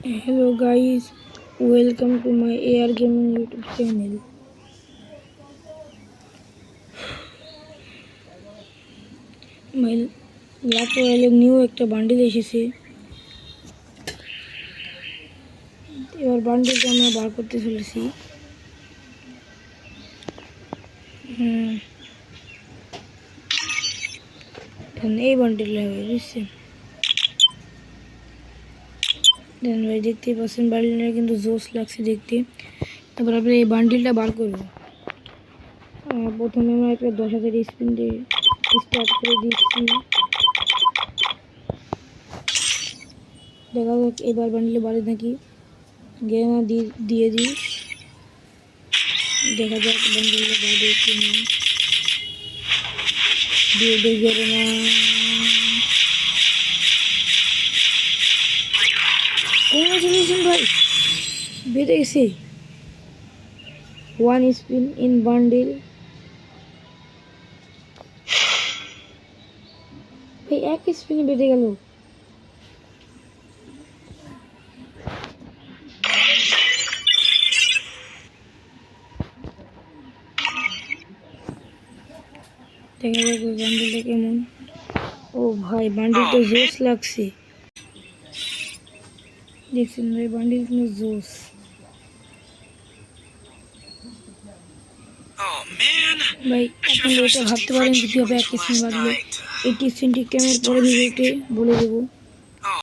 Hello guys, welcome to my AR Gaming YouTube channel. My Black Royale new একটা bundle এসেছে। এবার বান্ডিলটা আমরা বার করতে চলেছি। এই বান্ডিলটা হবে, বুঝছেন? দেন ভাই দেখতেই পাচ্ছেন বান্ডিলটা কিন্তু জোস লাগছে দেখতে। তারপর আমরা এই বান্ডিলটা বার করব। প্রথমে আমরা একটা 10,000 স্পিন দিয়ে স্টার্ট করে দিচ্ছি। দেখা যাক এবার বান্ডিলে বাড়ে নাকি। গেনা দিয়ে দিই, দেখা যাক বান্ডিলটা বাড়ে কি না। দিয়ে দিই গেনা, কংগ্রাচুলেশন ভাই, বেড়ে গেছে। 1 স্পিন ইন বান্ডিল। ভাই এক স্পিনে বেড়ে গেল। দেখা যাক বান্ডিলটা কেমন। ও ভাই বান্ডিল তো জোস লাগছে, দেখছেন ভাই বান্ডিল কিন্তু জোস। ভাই আপনারা এটা ভাবতে পারেন যে কীভাবে এক স্পিন বাড়লো। এই স্পিন ঠিক আমি পরে ভিডিওতে বলে দেবো।